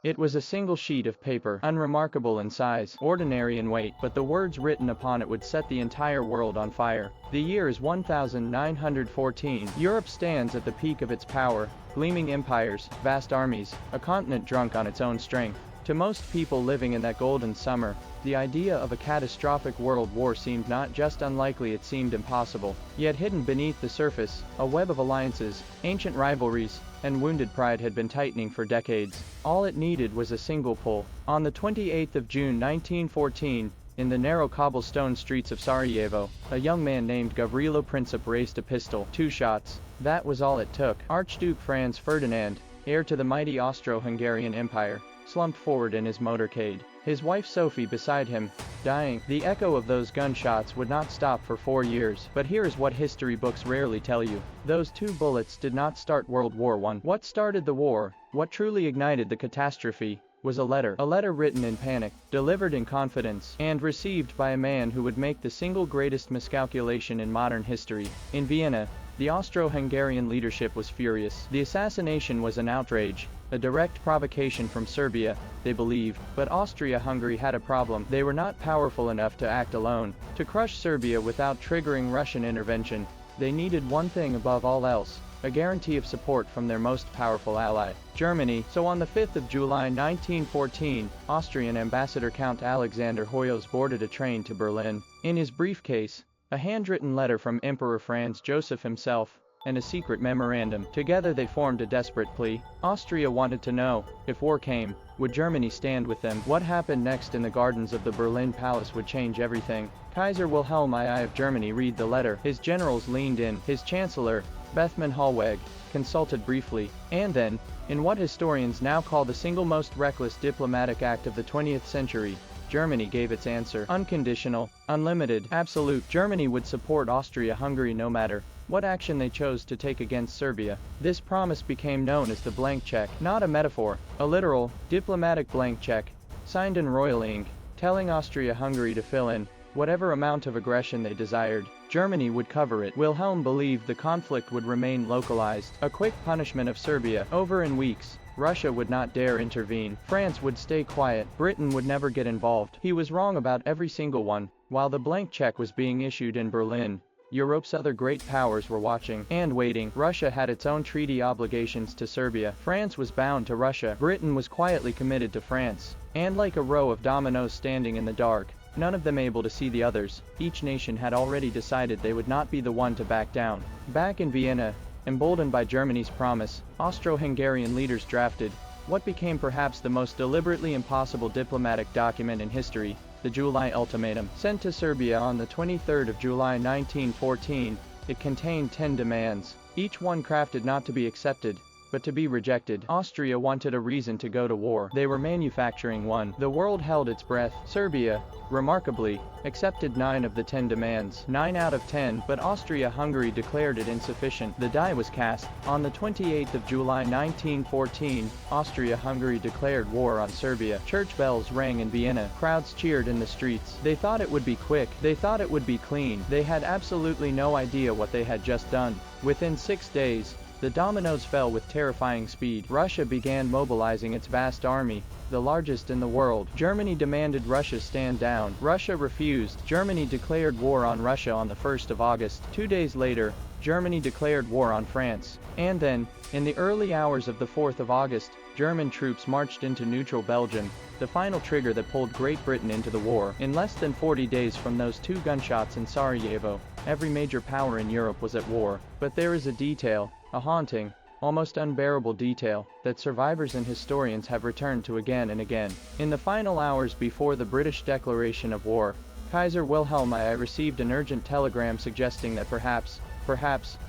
It was a single sheet of paper, unremarkable in size, ordinary in weight, but the words written upon it would set the entire world on fire. The year is 1914. Europe stands at the peak of its power, gleaming empires, vast armies, a continent drunk on its own strength. To most people living in that golden summer, the idea of a catastrophic world war seemed not just unlikely, it seemed impossible. Yet hidden beneath the surface, a web of alliances, ancient rivalries, and wounded pride had been tightening for decades. All it needed was a single pull. On the 28th of June 1914, in the narrow cobblestone streets of Sarajevo, a young man named Gavrilo Princip raised a pistol. 2 shots. That was all it took. Archduke Franz Ferdinand, heir to the mighty Austro-Hungarian Empire, slumped forward in his motorcade, his wife Sophie beside him, dying. The echo of those gunshots would not stop for 4 years. But here is what history books rarely tell you. Those 2 bullets did not start World War I. What started the war, what truly ignited the catastrophe, was a letter. A letter written in panic, delivered in confidence, and received by a man who would make the single greatest miscalculation in modern history. In Vienna, the Austro-Hungarian leadership was furious. The assassination was an outrage, a direct provocation from Serbia, they believed, but Austria-Hungary had a problem. They were not powerful enough to act alone. To crush Serbia without triggering Russian intervention, they needed one thing above all else: a guarantee of support from their most powerful ally, Germany. So on the 5th of July 1914, Austrian Ambassador Count Alexander Hoyos boarded a train to Berlin. In his briefcase, a handwritten letter from Emperor Franz Joseph himself, and a secret memorandum. Together they formed a desperate plea. Austria wanted to know, if war came, would Germany stand with them? What happened next in the gardens of the Berlin Palace would change everything. Kaiser Wilhelm II of Germany read the letter. His generals leaned in. His chancellor, Bethmann Hollweg, consulted briefly, and then, in what historians now call the single most reckless diplomatic act of the 20th century, Germany gave its answer. Unconditional, unlimited, absolute. Germany would support Austria-Hungary no matter what action they chose to take against Serbia. This promise became known as the blank check, not a metaphor, a literal, diplomatic blank check, signed in royal ink, telling Austria-Hungary to fill in whatever amount of aggression they desired. Germany would cover it. Wilhelm believed the conflict would remain localized, a quick punishment of Serbia, over in weeks. Russia would not dare intervene. France would stay quiet. Britain would never get involved. He was wrong about every single one. While the blank check was being issued in Berlin, Europe's other great powers were watching and waiting. Russia had its own treaty obligations to Serbia. France was bound to Russia. Britain was quietly committed to France. And like a row of dominoes standing in the dark, none of them able to see the others, each nation had already decided they would not be the one to back down. Back in Vienna, emboldened by Germany's promise, Austro-Hungarian leaders drafted what became perhaps the most deliberately impossible diplomatic document in history, the July Ultimatum. Sent to Serbia on the 23rd of July 1914, it contained 10 demands, each one crafted not to be accepted, but to be rejected. Austria wanted a reason to go to war. They were manufacturing one. The world held its breath. Serbia, remarkably, accepted 9 of the 10 demands. 9 out of 10, but Austria-Hungary declared it insufficient. The die was cast. On the 28th of July 1914, Austria-Hungary declared war on Serbia. Church bells rang in Vienna. Crowds cheered in the streets. They thought it would be quick. They thought it would be clean. They had absolutely no idea what they had just done. Within 6 days, the dominoes fell with terrifying speed. Russia began mobilizing its vast army, the largest in the world. Germany demanded Russia stand down. Russia refused. Germany declared war on Russia on the 1st of August. 2 days later, Germany declared war on France. And then, in the early hours of the 4th of August, German troops marched into neutral Belgium, the final trigger that pulled Great Britain into the war. In less than 40 days from those 2 gunshots in Sarajevo, every major power in Europe was at war. But there is a detail, a haunting, almost unbearable detail, that survivors and historians have returned to again and again. In the final hours before the British declaration of war, Kaiser Wilhelm II received an urgent telegram suggesting that perhaps,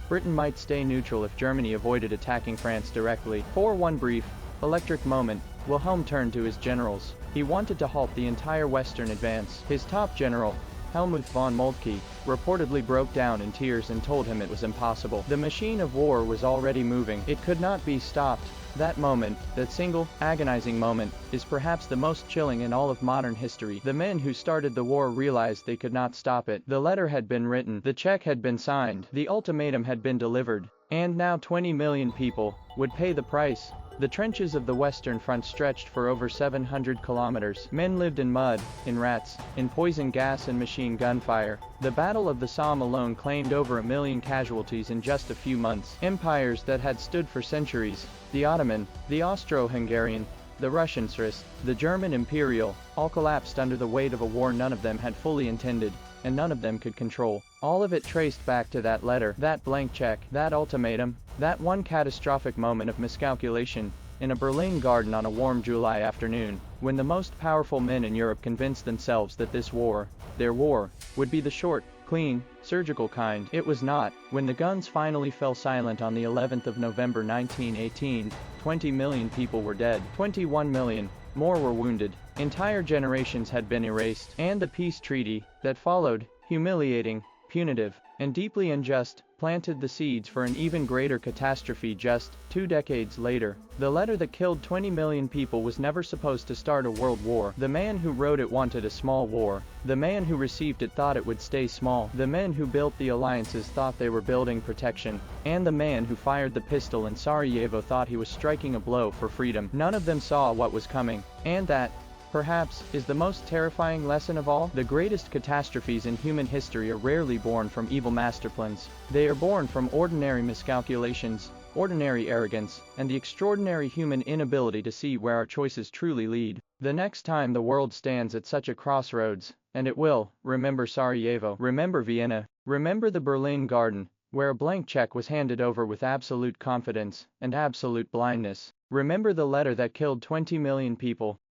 Britain might stay neutral if Germany avoided attacking France directly. For one brief, electric moment, Wilhelm turned to his generals. He wanted to halt the entire Western advance. His top general, Helmuth von Moltke, reportedly broke down in tears and told him it was impossible. The machine of war was already moving. It could not be stopped. That moment, that single, agonizing moment, is perhaps the most chilling in all of modern history. The men who started the war realized they could not stop it. The letter had been written, the check had been signed, the ultimatum had been delivered, and now 20 million people would pay the price. The trenches of the Western Front stretched for over 700 kilometers. Men lived in mud, in rats, in poison gas and machine gun fire. The Battle of the Somme alone claimed over 1 million casualties in just a few months. Empires that had stood for centuries, the Ottoman, the Austro-Hungarian, the Russian Tsarist, the German Imperial, all collapsed under the weight of a war none of them had fully intended, and none of them could control. All of it traced back to that letter, that blank check, that ultimatum, that one catastrophic moment of miscalculation, in a Berlin garden on a warm July afternoon, when the most powerful men in Europe convinced themselves that this war, their war, would be the short, clean, surgical kind. It was not. When the guns finally fell silent on the 11th of November 1918, 20 million people were dead. 21 million more were wounded. Entire generations had been erased. And the peace treaty that followed, humiliating, punitive, and deeply unjust, planted the seeds for an even greater catastrophe just 2 decades later. The letter that killed 20 million people was never supposed to start a world war. The man who wrote it wanted a small war. The man who received it thought it would stay small. The men who built the alliances thought they were building protection. And the man who fired the pistol in Sarajevo thought he was striking a blow for freedom. None of them saw what was coming. And that, perhaps, is the most terrifying lesson of all. The greatest catastrophes in human history are rarely born from evil masterplans. They are born from ordinary miscalculations, ordinary arrogance, and the extraordinary human inability to see where our choices truly lead. The next time the world stands at such a crossroads, and it will, remember Sarajevo, remember Vienna, remember the Berlin Garden, where a blank check was handed over with absolute confidence and absolute blindness. Remember the letter that killed 20 million people.